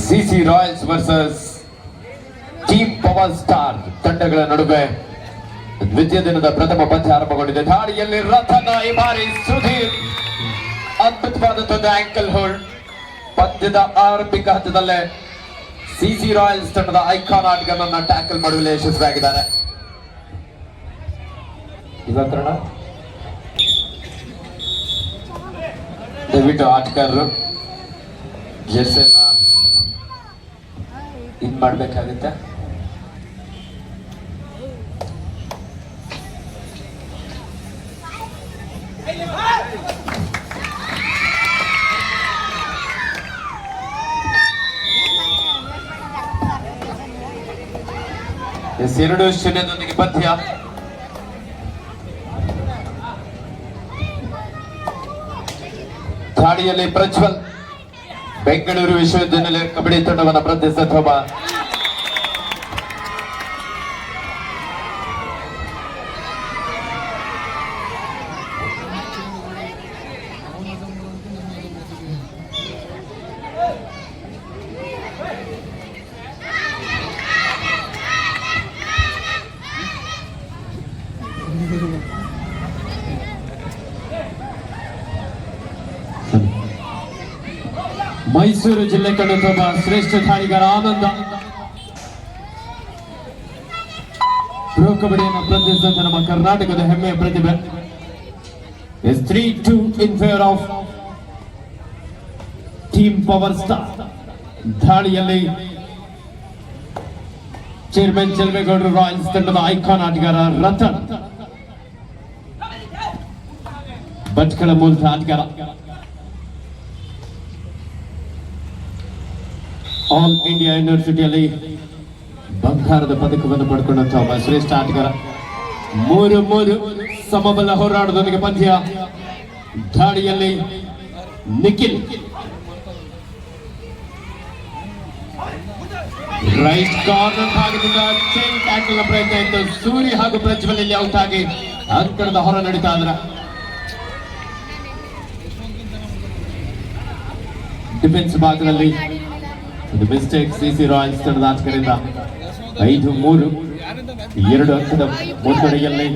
CC royals versus team power star ತಂಡಗಳ ನಡುವೆ ದ್ವಿತೀಯ ದಿನದ ಪ್ರಥಮ ಪಂದ್ಯ ಆರಂಭಗೊಂಡಿದೆ. ದಾಳಿಯಲ್ಲಿ ರಥನ ಈ ಬಾರಿ ಸುಧೀರ್ ಅದ್ಭುತವಾದಂತಹ ಆಂಕಲ್ ಹೋಲ್ಡ್. ಪಂದ್ಯದ ಆರಂಭಿಕ ಹಂತದಲ್ಲೇ ಸಿಸಿ ರಾಯಲ್ಸ್ ತಂಡದ ಐಕಾನ್ ಆಟಗಾರನನ್ನ ಟ್ಯಾಕಲ್ ಮಾಡುವಲ್ಲಿ ಯಶಸ್ವಿಯಾಗಿದ್ದಾರೆ. ದಯವಿಟ್ಟು ಆಟಗಾರರು ಜೆರ್ಸಿಯನ್ನ ಇನ್ ಮಾಡ್ಬೇಕಾಗುತ್ತೆ. ಎರಡು ಶೂನ್ಯದೊಂದಿಗೆ ಪಂದ್ಯ. ದಾಳಿಯಲ್ಲಿ ಪ್ರಜ್ವಲ್ ಬೆಂಗಳೂರು ವಿಶ್ವವಿದ್ಯಾನಿಲಯ ಕಬಡ್ಡಿ ತಂಡವನ್ನು ಪ್ರತಿನಿಧಿಸುವ ಮೈಸೂರು ಜಿಲ್ಲೆ ಕಂಡುತ್ತೊಬ್ಬ ಶ್ರೇಷ್ಠ ದಾಳಿಗಾರ ಆನಂದ ಪ್ರೋ ಕಬಡ್ಡಿಯನ್ನು ಪ್ರತಿನಿಧಿಸಿದಂತ ನಮ್ಮ ಕರ್ನಾಟಕದ ಹೆಮ್ಮೆಯ ಪ್ರತಿಭೆ. 3-2 ಇನ್ favour of team power star. ದಾಳಿಯಲ್ಲಿ ಚೇರ್ಮನ್ ಚೆಲುವೇಗೌಡರು ರಾಯಲ್ಸ್ ತಂಡದ ಐಕಾನ್ ಆಟಗಾರ ರತನ್ ಭಟ್ಕಳ ಮೂಲದ ಆಟಗಾರ. ಆಲ್ ಇಂಡಿಯಾ ಯೂನಿವರ್ಸಿಟಿಯಲ್ಲಿ ಬಂಗಾರದ ಪದಕವನ್ನು ಪಡ್ಕೊಂಡಂತಹ ಒಬ್ಬ ಶ್ರೇಷ್ಠ ಆಟಗಾರ. 3-3 ಸಮಬಲ ಹೋರಾಟದೊಂದಿಗೆ ಪಂದ್ಯ. ದಾಳಿಯಲ್ಲಿ ನಿಖಿಲ್ ರೈಟ್ ಕಾರ್ನರ್ ಭಾಗದಿಂದ ಚೈನ್ ಟ್ಯಾಕಲ್ ಪ್ರಯತ್ನ ಇತ್ತು. ಸೂರಿ ಹಾಗೂ ಪ್ರಜ್ವಲ್ ಇಲ್ಲಿ ಔಟ್ ಆಗಿ ಅಂಕಣದ ಹೊರ ನಡೀತಾ ಇದ್ರ. ಡಿಫೆನ್ಸ್ ಭಾಗದಲ್ಲಿ ಒಂದು ಮಿಸ್ಟೇಕ್ ಸಿಸಿ ರಾಯಲ್ಸ್ ತಂಡದ ಆಟಗಾರರಿಂದ. 5-3 2 ಅಂಕದ ಮುನ್ನಡೆಯಲ್ಲಿ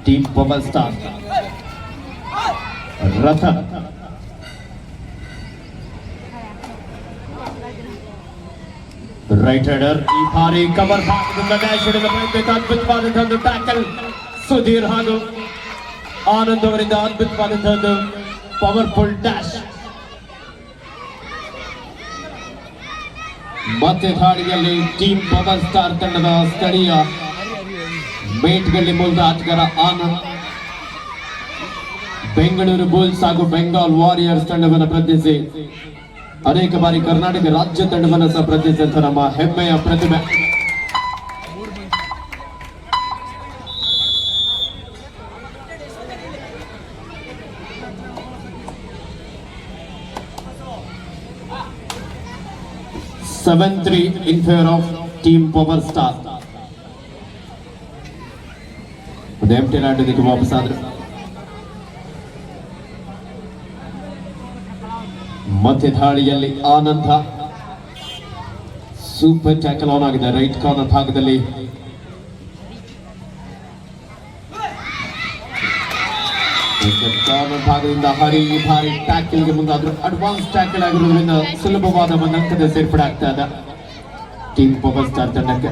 ಟೀಮ್ ಪವರ್ ಸ್ಟಾರ್. ರಥ ರೈಟ್ ಹ್ಯಾಂಡರ್ ಈ ಬಾರಿ ಕವರ್ ಭಾಗದಿಂದ ಡ್ಯಾಶ್ ಹಿಡಿದ ಪ್ರಯತ್ನ. ಅದ್ಭುತವಾದಂತಹ ಒಂದು ಟ್ಯಾಕಲ್ ಸುಧೀರ್ ಹಾಗೂ ಆನಂದ್ ಅವರಿಂದ. ಅದ್ಭುತವಾದಂತಹ ಒಂದು ಪವರ್ಫುಲ್ ಡ್ಯಾಶ್. ಮತ್ತೆ ದಾಳಿಯಲ್ಲಿ ಟೀಮ್ ಪವರ್ ಸ್ಟಾರ್ ತಂಡದ ಸ್ಥಳೀಯ ಮೇಟ್ಗಳ್ಳಿ ಮೂಲದ ಆಟಗಾರ ಆನಂದ್ ಬೆಂಗಳೂರು ಬುಲ್ಸ್ ಹಾಗೂ ಬೆಂಗಾಲ್ ವಾರಿಯರ್ಸ್ ತಂಡವನ್ನು ಪ್ರತಿನಿಧಿಸಿ ಅನೇಕ ಬಾರಿ ಕರ್ನಾಟಕ ರಾಜ್ಯ ತಂಡವನ್ನು ಸಹ ಪ್ರತಿನಿಧಿಸಿದಂತ ನಮ್ಮ ಹೆಮ್ಮೆಯ ಪ್ರತಿಭೆ. Seven-3 in favor of team Power Star. empty land ಇದಕ್ಕೆ ವಾಪಸ್ ಆದ್ರೆ ಮತ್ತೆ ದಾಳಿಯಲ್ಲಿ ಆನಂದ ಸೂಪರ್ ಟ್ಯಾಕಲ್ ಆನ್ ಆಗಿದೆ ರೈಟ್ ಕಾರ್ನರ್ ಭಾಗದಲ್ಲಿ. ಕಾರ್ನರ್ ಭಾಗದಿಂದ ಭಾರಿ ಟ್ಯಾಕಲ್ಗೆ ಮುಂದಾದ್ರು. ಅಡ್ವಾನ್ಸ್ ಟ್ಯಾಕಲ್ ಆಗಿರೋದ್ರಿಂದ ಸುಲಭವಾದ ಒಂದು ಅಂಕದ ಸೇರ್ಪಡೆ ಆಗ್ತಾ ಇದೆ ಟೀಮ್ ಪವರ್ ಸ್ಟಾರ್ ತಂಡಕ್ಕೆ.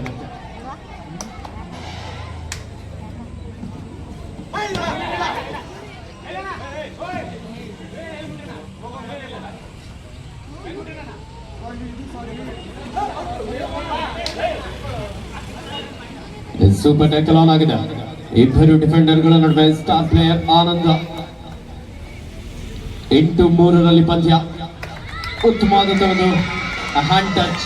ಸೂಪರ್ ಟ್ಯಾಕಲ್ ಆನ್ ಆಗಿದೆ. ಇಬ್ಬರು ಡಿಫೆಂಡರ್ಗಳ ನಡುವೆ ಸ್ಟಾರ್ ಪ್ಲೇಯರ್ ಆನಂದ. 8-3 ಪಂದ್ಯ. ಉತ್ತಮವಾದಂತಹ ಒಂದು hand touch.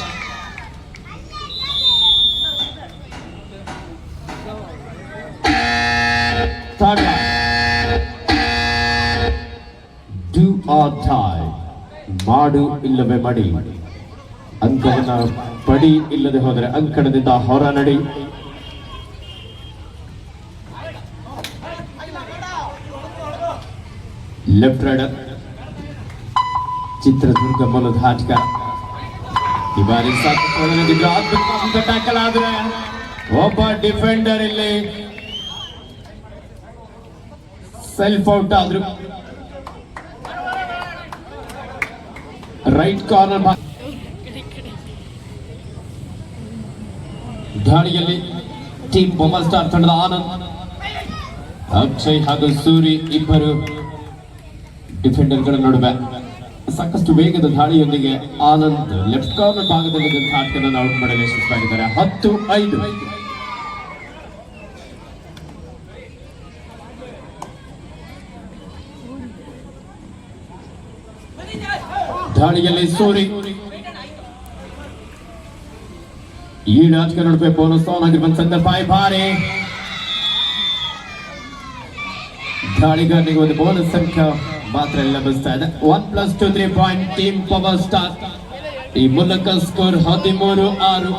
Do or die, ಮಾಡು ಇಲ್ಲವೇ ಮಡಿ. ಅಂಕವನ್ನ ಪಡಿ, ಇಲ್ಲದೆ ಹೋದರೆ ಅಂಕಣದಿಂದ ಹೊರ ನಡಿ. ಲೆಫ್ಟ್ ರೈಡರ್ ಚಿತ್ರದುರ್ಗ ಮೂಲದ ಆಟಗಾರ ಈ ಬಾರಿ ಅದ್ಭುತ ಟ್ಯಾಕಲ್ ಆದ್ರೆ ಒಬ್ಬ ಡಿಫೆಂಡರ್ ಇಲ್ಲಿ ಸೆಲ್ಫ್ ಔಟ್ ಆದ್ರು. ರೈಟ್ ಕಾರ್ನರ್ ದಾಳಿಯಲ್ಲಿ ಟೀಮ್ ಬೊಮ್ಮಲ್ ಸ್ಟಾರ್ ತಂಡದ ಆನಂದ್, ಅಕ್ಷಯ್ ಹಾಗೂ ಸೂರಿ ಇಬ್ಬರು ಡಿಫೆಂಡರ್ಗಳ ನಡುವೆ ಸಾಕಷ್ಟು ವೇಗದ ದಾಳಿಯೊಂದಿಗೆ ಆನಂದ್ ಲೆಫ್ಟ್ ಕಾರ್ನರ್ ಭಾಗದಲ್ಲಿ ಆಟಗಳನ್ನು ಔಟ್ ಮಾಡಲು ಯಶಸ್ವಿಯಾಗಿದ್ದಾರೆ. 10-5. ದಾಳಿಯಲ್ಲಿ ಸೂರಿ ಈ ಆಟದ ನಡುವೆ ಬೋನಸ್ ಆನ್ ಆಗಿರುವಂತ ಸಂದರ್ಭ ಭಾರಿ ದಾಳಿಗಾರನಿಗೆ ಒಂದು ಬೋನಸ್ ಸಂಖ್ಯೆ ಮಾತ್ರ ಲಭಿಸ್ತಾ ಇದೆ. 1+2 3 ಪಾಯಿಂಟ್ ಟೀಮ್ ಪವರ್ ಸ್ಟಾರ್. ಈ ಮೂಲಕ score 13-6,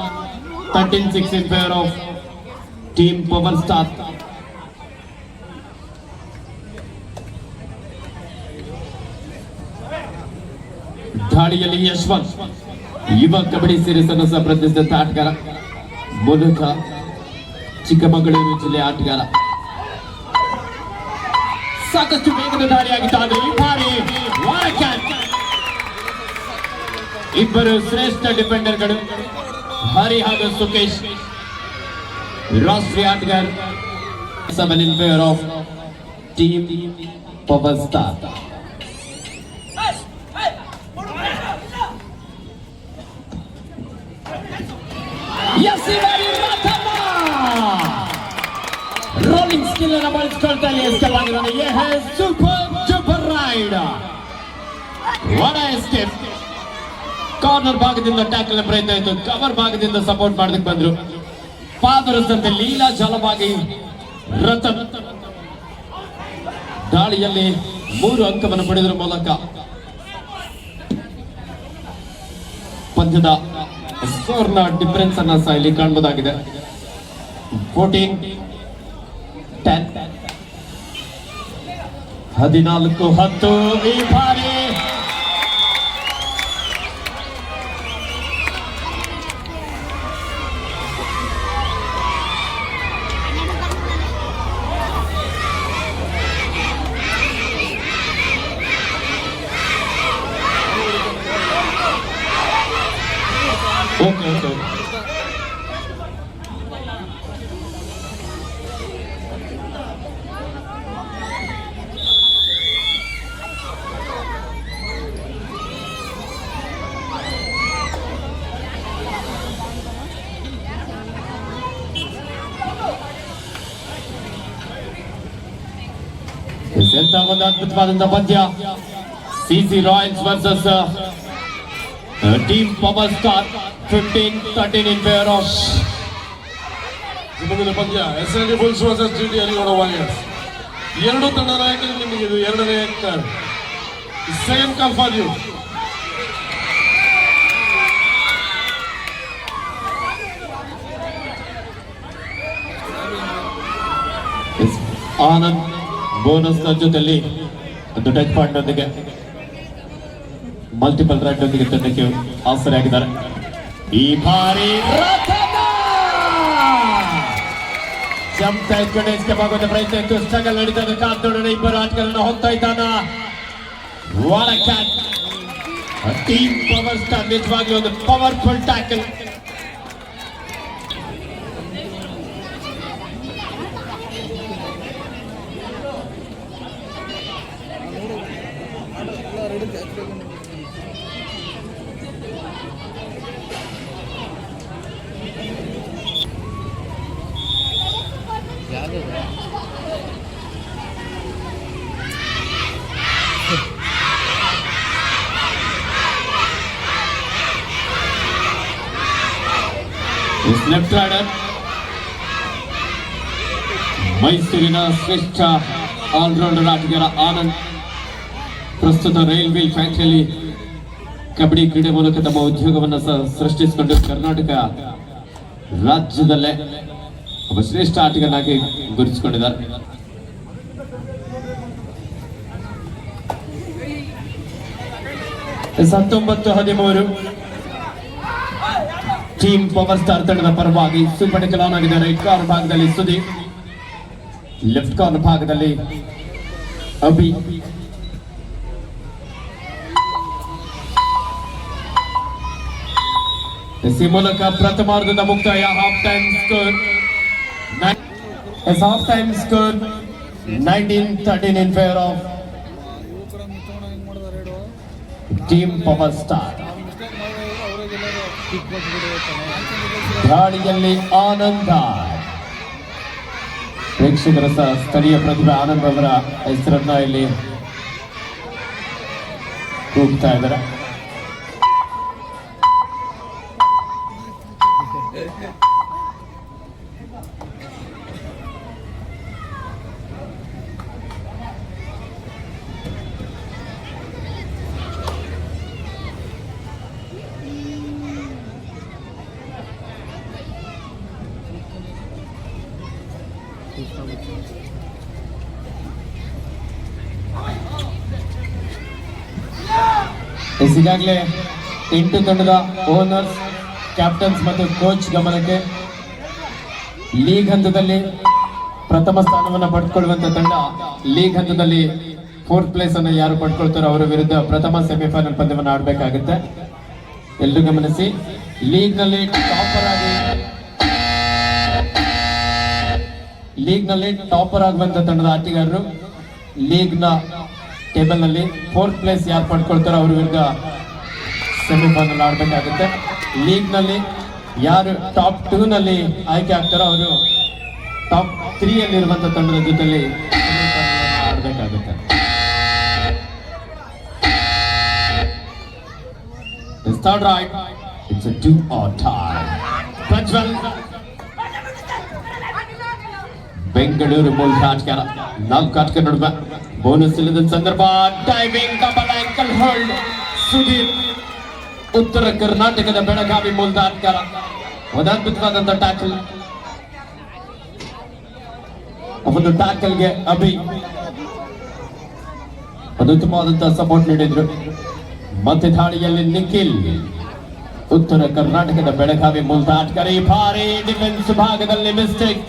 13-6 in favour of team power star. ದಾಳಿಯಲ್ಲಿ ಯಶವಂತ್ ಯುವ ಕಬಡ್ಡಿ ಸೀರೀಸ್ ಅನ್ನು ಸಹ ಪ್ರತಿಷ್ಠಿತ ಆಟಗಾರ, ಮೂಲಕ ಚಿಕ್ಕಮಗಳೂರು ಜಿಲ್ಲೆ ಆಟಗಾರ. ಸಾಕಷ್ಟು ವೇಗದ ದಾಳಿಯಾಗಿತ್ತು. ಆದರೆ ಈ ಬಾರಿ ಇಬ್ಬರು ಶ್ರೇಷ್ಠ ಡಿಫೆಂಡರ್ಗಳು ಹರಿ ಹಾಗೂ ಸುಕೇಶ್, ರಾಷ್ಟ್ರೀಯ ಆಟಗಾರ. 7 in favour of team power star. Rolling skill ಬಳಸಿಕೊಳ್ತಾ ಎಸ್ಕೇಪ್ ये है super duper raid. what a escape. Corner ಭಾಗದಿಂದ ಟ್ಯಾಕಲ್ ಪ್ರಯತ್ನ ಇತ್ತು, ಕವರ್ ಭಾಗದಿಂದ ಸಪೋರ್ಟ್ ಮಾಡೋದಕ್ಕೆ ಬಂದ್ರು. ಪಾದರಸಂತೆ ಲೀಲಾ ಜಲವಾಗಿ ರತನ್ ದಾಳಿಯಲ್ಲಿ 3 ಅಂಕವನ್ನು ಪಡೆಯುವ ಮೂಲಕ ಪಂದ್ಯದ ಸ್ಕೋರ್ನ ಡಿಫರೆನ್ಸ್ ಅನ್ನ ಸಹ ಇಲ್ಲಿ ಕಾಣಬಹುದಾಗಿದೆ. 14-10, 14-10. ಈ ಬಾರಿ ಓಕೆ ಎಂತ ಒಂದು ಅದ್ಭುತವಾದಂತಹ ಪಂದ್ಯ. CC royals versus team power star. 15-13 in favor of ನಿಮಗಿದ ಪಂದ್ಯ SLD ಬುಲ್ಸ್ ವರ್ಸಸ್ GT ಅಲಿಗೌಡ ವಾರಿಯರ್ಸ್. ಎರಡು ತಂಡ ನಾಯಕರು ನಿಮಗೆ ಇದು ಎರಡನೇ second call for you. Anand bonus ನ ಜೊತೆಯಲ್ಲಿ ಒಂದು ಟಚ್ ಪಾಯಿಂಟ್ ಒಂದಿಗೆ ಮಲ್ಟಿಪಲ್ ರೈಟ್ ಒಂದಿಗೆ ತಂಡಕ್ಕೆ ಆಸರೆಯಾಗಿದ್ದಾರೆ. ಈ ಬಾರಿ ಜಂಪ್ ಇಟ್ಕೊಂಡು ಎಸ್ಕೇಪ್ ಆಗುವಂತ ಪ್ರಯತ್ನ ಇತ್ತು. ಸ್ಟ್ರಗಲ್ ನಡೀತಾ ಕಾತೋಡನೆ ಇಬ್ಬರು ಆಟಗಾರರನ್ನು ಹೋಗ್ತಾ ಇದ್ದಾನ. ಟೀಮ್ ಪವರ್ ಸ್ಟಾರ್ ನಿಜವಾಗ್ಲೂ ಒಂದು ಪವರ್ಫುಲ್ ಟ್ಯಾಕಲ್. ಲೆಫ್ಟ್ ರೈಡರ್ ಮೈಸೂರಿನ ಶ್ರೇಷ್ಠ ಆಲ್ರೌಂಡರ್ ಆಟಗಾರ ಆನಂದ್ ಪ್ರಸ್ತುತ ರೈಲ್ವೆ ಫ್ಯಾಕ್ಟರಿಯಲ್ಲಿ ಕಬಡ್ಡಿ ಕ್ರೀಡೆ ಮೂಲಕ ತಮ್ಮ ಉದ್ಯೋಗವನ್ನು ಸೃಷ್ಟಿಸಿಕೊಂಡು ಕರ್ನಾಟಕ ರಾಜ್ಯದಲ್ಲೇ ಒಬ್ಬ ಶ್ರೇಷ್ಠ ಆಟಗಾರನಾಗಿ ಗುರುತಿಸಿಕೊಂಡಿದ್ದಾರೆ. ಟೀಮ್ ಪವರ್ ಸ್ಟಾರ್ ತಂಡದ ಪರವಾಗಿ ಸೂಪರ್ ಲಾನ್ ಆಗಿದೆ. ರೈಟ್ ಕಾರ್ನರ್ ಭಾಗದಲ್ಲಿ ಸುದೀಪ್, ಲೆಫ್ಟ್ ಕಾರ್ನರ್ ಭಾಗದಲ್ಲಿ ಅಭಿ. ಈ ಮೂಲಕ ಪ್ರಥಮಾರ್ಧದ ಮುಕ್ತಾಯ. Half time score 19-13 in favor of team power star. ದಾಳಿಯಲ್ಲಿ ಆನಂದ, ಪ್ರೇಕ್ಷಕರ ಸಹ ಸ್ಥಳೀಯ ಪ್ರತಿಭೆ ಆನಂದ್ ಅವರ ಹೆಸರನ್ನ ಇಲ್ಲಿ ಕೂಗ್ತಾ ಇದ್ದಾರೆ. ಈಗಾಗಲೇ 8 ತಂಡದ ಓನರ್ಸ್, ಕ್ಯಾಪ್ಟನ್ಸ್ ಮತ್ತು ಕೋಚ್ ಗಮನಕ್ಕೆ. ಲೀಗ್ ಹಂತದಲ್ಲಿ ಪ್ರಥಮ ಸ್ಥಾನವನ್ನು ಪಡೆದುಕೊಳ್ಳುವಂತ ತಂಡ ಲೀಗ್ ಹಂತದಲ್ಲಿ 4th ಪ್ಲೇಸ್ ಅನ್ನು ಯಾರು ಪಡ್ಕೊಳ್ತಾರೋ ಅವರ ವಿರುದ್ಧ ಪ್ರಥಮ ಸೆಮಿಫೈನಲ್ ಪಂದ್ಯವನ್ನು ಆಡಬೇಕಾಗುತ್ತೆ. ಎಲ್ಲರೂ ಗಮನಿಸಿ. ಲೀಗ್ ನಲ್ಲಿ ಟಾಪರ್ ಆಗುವಂತ ತಂಡದ ಆಟಗಾರರು ಲೀಗ್ ನ ಟೇಬಲ್ ನಲ್ಲಿ 4th ಪ್ಲೇಸ್ ಯಾರು ಪಡ್ಕೊಳ್ತಾರೋ ಅವ್ರ ವಿರುದ್ಧ ಸೆಮಿಫೈನಲ್ ಆಡಬೇಕಾಗುತ್ತೆ. ಲೀಗ್ ನಲ್ಲಿ ಯಾರು ಟಾಪ್ 2 ನಲ್ಲಿ ಆಯ್ಕೆ ಆಗ್ತಾರೋ ಅವರು ಟಾಪ್ 3 ಅಲ್ಲಿ ಇರುವಂತ ತಂಡದ ಜೊತೆಲಿ ಆಡಬೇಕಾಗುತ್ತೆ. Third right, it's a do or die. Prajwal, Bengaluru ಮೂಲ ಆಟಗಾರ 4 ಆಟಗಾರ ನಡುವೆ ಬೋನಸ್ ಇಲ್ಲದ ಸಂದರ್ಭ. Diving double ankle hold Sudeep, ಉತ್ತರ ಕರ್ನಾಟಕದ ಬೆಳಗಾವಿ ಮೂಲದ ಆಟಗಾರ. ಒಂದು ಅದ್ಭುತವಾದಂತ ಟ್ಯಾಕಲ್. ಒಂದು ಟ್ಯಾಕಲ್ಗೆ ಅಭಿ ಒಂದು ಉತ್ತಮವಾದಂತಹ ಸಪೋರ್ಟ್ ನೀಡಿದ್ರು. ಮತ್ತೆ ದಾಳಿಯಲ್ಲಿ ನಿಖಿಲ್, ಉತ್ತರ ಕರ್ನಾಟಕದ ಬೆಳಗಾವಿ ಮೂಲದ ಆಟಗಾರ. ಈ ಭಾರಿ ಡಿಫೆನ್ಸ್ ಭಾಗದಲ್ಲಿ ಮಿಸ್ಟೇಕ್.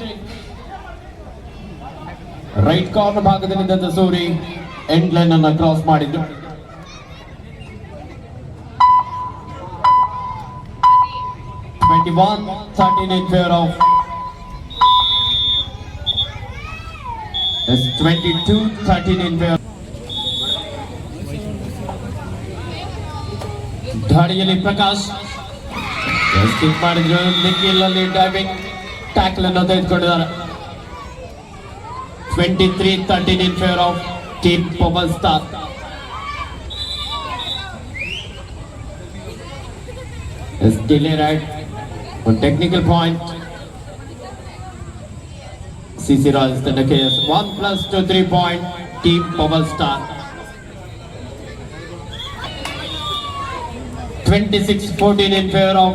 ರೈಟ್ ಕಾರ್ನರ್ ಭಾಗದಲ್ಲಿದ್ದಂತ ಸೂರಿ ಎಂಡ್ ಲೈನ್ ಅನ್ನ ಕ್ರಾಸ್ ಮಾಡಿದ್ರು. (21-13) in favor of 22-13 in favor. ದಾಳಿಯಲ್ಲಿ ಪ್ರಕಾಶ್ ಸ್ಕಿಪ್ ಮಾಡಿದ್ರು. ನಿಖಿಲ್ ಅಲ್ಲಿ ಡೈವಿಂಗ್ ಟ್ಯಾಕಲ್ ಅನ್ನು ತೆಗೆದುಕೊಂಡಿದ್ದಾರೆ. 23-13 in favor of Team Power Star. It's delay right on technical point. CC Royals the KS 1+2 3 point Team Power Star. 26-14 in favor of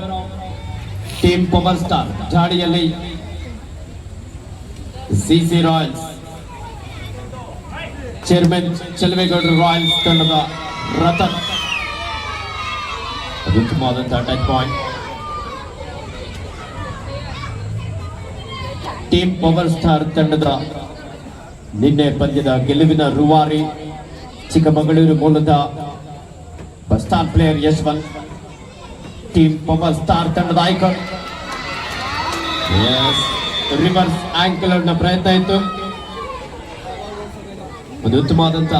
Team Power Star. ದಾಳಿಯಲ್ಲಿ CC Royals chairman ಚೆಲುವೇಗೌಡರು Royals ತಂಡದ ರತನ್. ಉತ್ತಮವಾದಂತಹ attack point. Team power star ತಂಡದ ನಿನ್ನೆ ಪಂದ್ಯದ ಗೆಲುವಿನ ರೂವಾರಿ ಚಿಕ್ಕಮಗಳೂರು ಮೂಲದ star player Yashwant. Team power star ತಂಡದ ಐಕಾನ್. ರಿವರ್ಸ್ ಆಂಕಲ್ ನ ಪ್ರಯತ್ನ ಇತ್ತು. ಒಂದು ಉತ್ತಮವಾದಂತ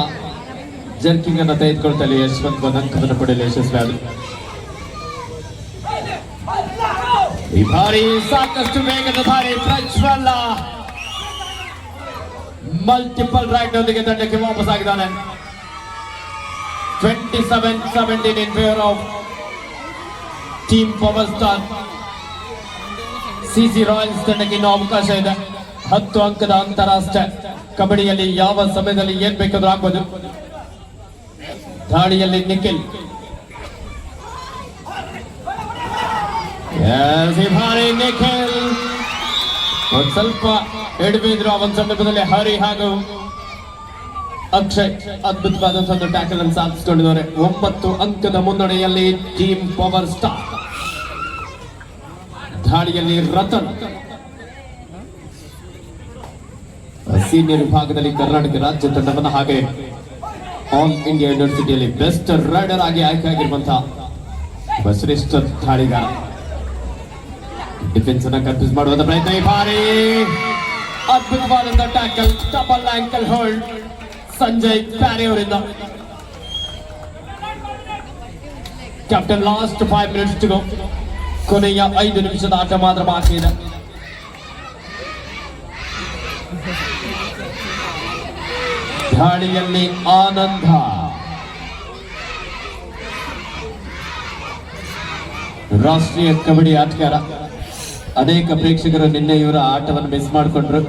ಜರ್ಕಿಂಗ್ ಅನ್ನು ತೆಗೆದುಕೊಳ್ತಾರೆ ಯಶವಂತ್. ಒಂದು ಅಂಕವನ್ನು ಪಡೆಯಲು ಯಶಸ್ವಿಯಾದರು. ಈ ಬಾರಿ ಸಾಕಷ್ಟು ವೇಗದ ದಾಳಿ. ಪ್ರಜ್ವಲ್ ಮಲ್ಟಿಪಲ್ ರೈಟ್ ನೊಂದಿಗೆ ತಂಡಕ್ಕೆ ವಾಪಸ್ ಆಗಿದ್ದಾನೆ. 27-17 in favor of Team Power Star. CC Royals ತಂಡಕ್ಕೆ ಇನ್ನೂ ಅವಕಾಶ ಇದೆ. 10 ಅಂಕದ ಅಂತರ ಅಷ್ಟೇ. ಕಬಡ್ಡಿಯಲ್ಲಿ ಯಾವ ಸಮಯದಲ್ಲಿ ಏನ್ ಬೇಕಾದ್ರೂ ಆಗ್ಬೋದು. ದಾಳಿಯಲ್ಲಿ ನಿಖಿಲ್. ನಿಖಿಲ್ ಒಂದ್ ಸ್ವಲ್ಪ ಎಡವಿದ್ರು. ಆ ಒಂದು ಸಂದರ್ಭದಲ್ಲಿ ಹರಿ ಹಾಗೂ ಅಕ್ಷಯ್ ಅದ್ಭುತವಾದಂತಹ ಒಂದು ಟ್ಯಾಕಲ್ ಅನ್ನು ಸಾಧಿಸಿಕೊಂಡಿದ್ದಾರೆ. 9 ಅಂಕದ ಮುನ್ನಡೆಯಲ್ಲಿ ಟೀಮ್ ಪವರ್ ಸ್ಟಾರ್. ದಾಳಿಯಲ್ಲಿ ರತನ್ ಸೀನಿಯರ್ ವಿಭಾಗದಲ್ಲಿ ಕರ್ನಾಟಕ ರಾಜ್ಯ ತಂಡವನ್ನು ಹಾಗೆ ಆಲ್ ಇಂಡಿಯಾ ಯೂನಿವರ್ಸಿಟಿಯಲ್ಲಿ ಬೆಸ್ಟ್ ರೈಡರ್ ಆಗಿ ಆಯ್ಕೆಯಾಗಿರುವಂತಹ ಶ್ರೇಷ್ಠ ದಾಳಿಗಾರ. ಡಿಫೆನ್ಸ್ ಅನ್ನ ಕನ್ಫ್ಯೂಸ್ ಮಾಡುವಂತ ಪ್ರಯತ್ನ, ಈ ಬಾರಿ ಅದ್ಭುತವಾದಂತಹ tackle, double ankle hold Sanjay ಪ್ಯಾರಿ ಅವರಿಂದ. Captain last 5 minutes to go, ಕೊನೆಯ 5 ನಿಮಿಷದ ಆಟ ಮಾತ್ರ ಬಾಕಿ ಇದೆ. ದಾಳಿಯಲ್ಲಿ ಆನಂದ, ರಾಷ್ಟ್ರೀಯ ಕಬಡ್ಡಿ ಆಟಗಾರ. ಅನೇಕ ಪ್ರೇಕ್ಷಕರು ನಿನ್ನೆ ಇವರ ಆಟವನ್ನು ಮಿಸ್ ಮಾಡಿಕೊಂಡ್ರು.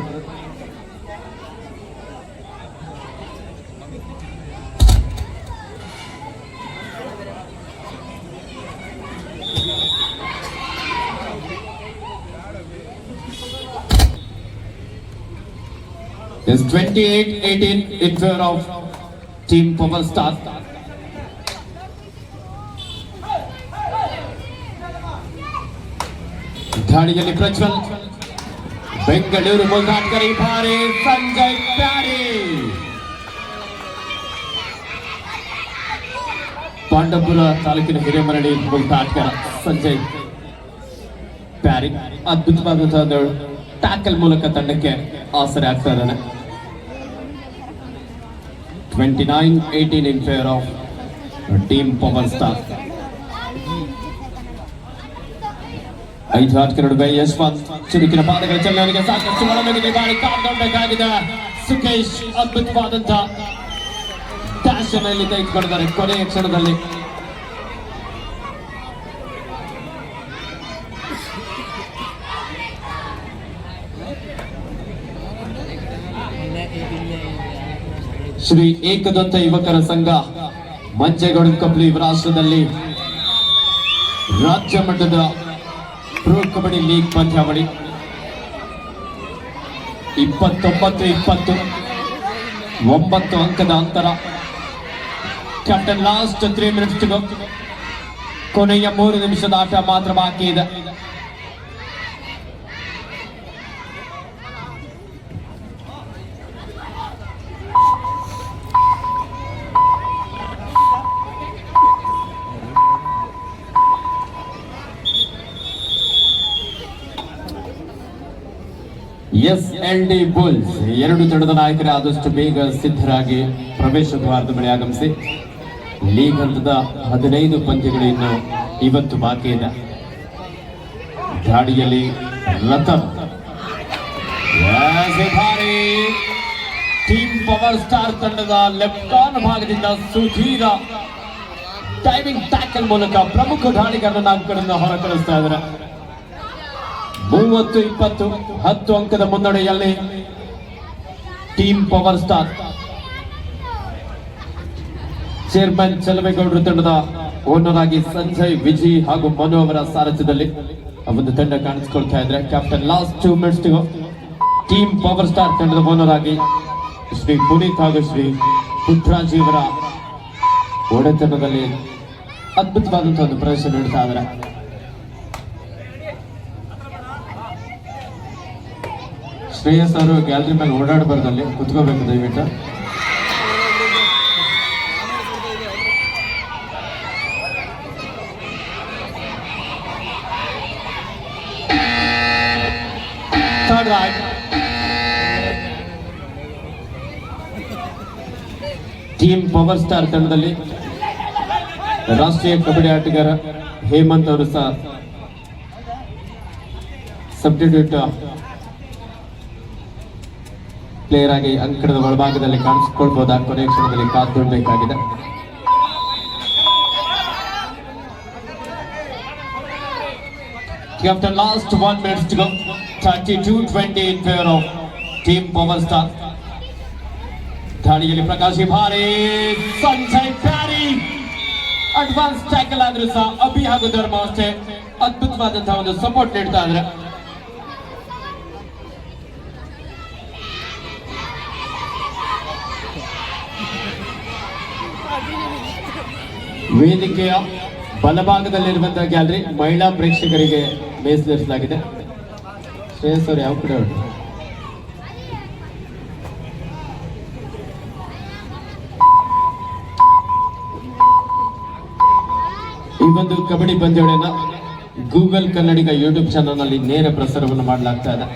It's 28-18 in favor of Team Power Star. ದಾಳಿಯಲ್ಲಿ ಪ್ರಜ್ವಲ್, ಬೆಂಗಳೂರು ಮುಲ್ಕಾಟ್ಕರ್, ಈ ಬಾರಿ ಸಂಜಯ್ ಪ್ಯಾರಿ. ಪಾಂಡವಪುರ ತಾಲೂಕಿನ ಹಿರೇಮರಳಿ ಮುಲ್ಕಾಟ್ಕರ ಸಂಜಯ್ ಪ್ಯಾರಿ ಅದ್ಭುತವಾದಂತಹ ಟ್ಯಾಕಲ್ ಮೂಲಕ ತಂಡಕ್ಕೆ ಆಸರೆ ಆಗ್ತಾ ಇದ್ದಾನೆ. 29-18 in favor of Team Power Star. 5 ಆಟಗಾರರ ನಡುವೆ ಯಶವಂತ್ ಚುರುಕಿನ ಪಾದಗಳ ಚಲನೆಗೆ ಸಾಕಷ್ಟು ಒಳಮಗಿದೆ. ಬಾರಿ ಕಾಪಾಡಬೇಕಾಗಿದೆ. ಸುಖೇಶ್ ಅದ್ಭುತವಾದಂತಹ ಡ್ಯಾಶ್ ಅನ್ನು ತೆಗೆದುಕೊಂಡಿದ್ದಾರೆ ಕೊನೆಯ ಕ್ಷಣದಲ್ಲಿ. ಶ್ರೀ ಏಕದಂತ ಯುವಕರ ಸಂಘ ಮಂಚೇಗೌಡ ಕಬ್ಲಿ ರಾಷ್ಟ್ರದಲ್ಲಿ ರಾಜ್ಯ ಮಟ್ಟದ ಪ್ರೊ ಕಬಡ್ಡಿ ಲೀಗ್ ಪಂದ್ಯಾವಳಿ 29-20, 9 ಅಂಕದ ಅಂತರ. Captain last 3 minutes to go, ಕೊನೆಯ 3 ನಿಮಿಷದ ಆಟ ಮಾತ್ರ ಬಾಕಿ ಇದೆ. SLD ಬುಲ್ಸ್ ಎರಡು ತಂಡದ ನಾಯಕರೇ ಆದಷ್ಟು ಬೇಗ ಸಿದ್ಧರಾಗಿ ಪ್ರವೇಶ ದ್ವಾರದ ಬಳಿ ಆಗಮಿಸಿ. ಲೀಗ್ ಹಂತದ 15 ಪಂದ್ಯಗಳು ಇನ್ನು ಇವತ್ತು ಬಾಕಿ ಇದೆ. ದಾಳಿಯಲ್ಲಿ ರತನ್, ಟೀಮ್ ಪವರ್ ಸ್ಟಾರ್ ತಂಡದ ಲೆಫ್ಟ್ ಆರ್ಮ್ ಭಾಗದಿಂದ ಸುಧೀರ ಡೈವಿಂಗ್ ಟ್ಯಾಕಲ್ ಮೂಲಕ ಪ್ರಮುಖ ದಾಳಿಗಾರರನ್ನು ಹೊರಕಳಿಸ್ತಾ ಇದ್ದಾರೆ. 30-20, 10 ಅಂಕದ ಮುನ್ನಡೆಯಲ್ಲಿ ಟೀಮ್ ಪವರ್ ಸ್ಟಾರ್. ಚೇರ್ಮನ್ ಚಲವೇಗೌಡರು ತಂಡದ ಓನರ್ ಆಗಿ ಸಂಜಯ್, ವಿಜಯ್ ಹಾಗೂ ಮನು ಅವರ ಸಾರಥ್ಯದಲ್ಲಿ ಒಂದು ತಂಡ ಕಾಣಿಸಿಕೊಳ್ತಾ ಇದ್ರೆ. Captain last 2 minutes to go. Team power star ತಂಡದ ಓನರ್ ಆಗಿ ಶ್ರೀ ಪುನೀತ್ ಹಾಗೂ ಶ್ರೀ ಪುಟ್ರಾಜಿ ಅವರ ಒಡೆತನದಲ್ಲಿ ಅದ್ಭುತವಾದಂತಹ ಒಂದು ಪ್ರದರ್ಶನ ನೀಡ್ತಾ ಇದ್ದಾರೆ. ಶ್ರೇಯಸ್ ಅವರು ಗ್ಯಾಲರಿ ಮೇಲೆ ಓಡಾಡಬಾರ್ದಲ್ಲಿ ಕುತ್ಕೋಬೇಕು ದಯವಿಟ್ಟು. ಟೀಮ್ ಪವರ್ ಸ್ಟಾರ್ ತಂಡದಲ್ಲಿ ರಾಷ್ಟ್ರೀಯ ಕಬಡ್ಡಿ ಆಟಗಾರ ಹೇಮಂತ್ ಅವರು ಸಹ ಸಬ್ಸ್ಟಿಟ್ಯೂಟ್ ಪ್ಲೇಯರ್ ಆಗಿ ಅಂಕಣದ ಒಳಭಾಗದಲ್ಲಿ ಕಾಣಿಸಿಕೊಳ್ಬಹುದಾ? ಕೊನೆಯ ಕ್ಷಣದಲ್ಲಿ ಕಾದುಕೊಳ್ಬೇಕಾಗಿದೆ. After last 1 minute to go, 32-20 in favor of Team Power Star. ದಾಳಿಯಲ್ಲಿ ಪ್ರಕಾಶ್ ಭಾರಿ, ಸಂಜಯ್ ಪ್ಯಾರಿ ಅಡ್ವಾನ್ಸ್ ಟ್ಯಾಕಲ್ ಆದ್ರೂ ಸಹ ಅಭಿ ಹಾಗೂ ಧರ್ಮ ಅಷ್ಟೇ ಅದ್ಭುತವಾದಂತಹ ಒಂದು ಸಪೋರ್ಟ್ ನೀಡ್ತಾ ಇದ್ರೆ. ವೇದಿಕೆಯ ಬಲಭಾಗದಲ್ಲಿರುವಂತಹ ಗ್ಯಾಲರಿ ಮಹಿಳಾ ಪ್ರೇಕ್ಷಕರಿಗೆ ಮೇಯಿಸಲಾಗಿದೆ. ಶ್ರೇಯಸ್ ಅವರು ಯಾವ ಕಡೆ ಹೊರಟರು? ಈ ಒಂದು ಕಬಡ್ಡಿ ಪಂದ್ಯಾವಳಿಯನ್ನ ಗೂಗಲ್ ಕನ್ನಡಿಗ ಯೂಟ್ಯೂಬ್ ಚಾನಲ್ ನಲ್ಲಿ ನೇರ ಪ್ರಸಾರವನ್ನು ಮಾಡಲಾಗ್ತಾ ಇದೆ.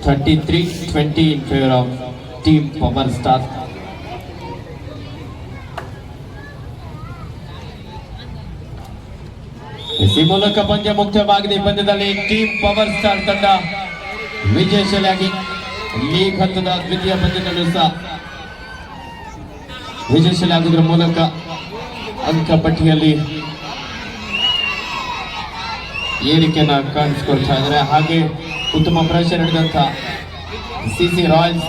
33-20 in favor of Team Power Star. ಈ ಮೂಲಕ ಪಂದ್ಯ ಮುಕ್ತವಾಗಿದೆ. ಈ ಪಂದ್ಯದಲ್ಲಿ ಟೀಮ್ ಪವರ್ ಸ್ಟಾರ್ ತಂಡ ವಿಜಯಶಾಲಿಯಾಗಿ ಲೀಗ್ ಹಂತದ ದ್ವಿತೀಯ ಪಂದ್ಯದಲ್ಲೂ ಸಹ ವಿಜಯಶಾಲಿಯಾಗುವುದರ ಮೂಲಕ ಅಂಕಪಟ್ಟಿಯಲ್ಲಿ ಏರಿಕೆಯನ್ನು ಕಾಣಿಸಿಕೊಳ್ತಾ ಇದ್ದಾರೆ. ಹಾಗೆ ಉತ್ತಮ ಪ್ರದರ್ಶನ ನಡೆದಂತ ಸಿಸಿ ರಾಯಲ್ಸ್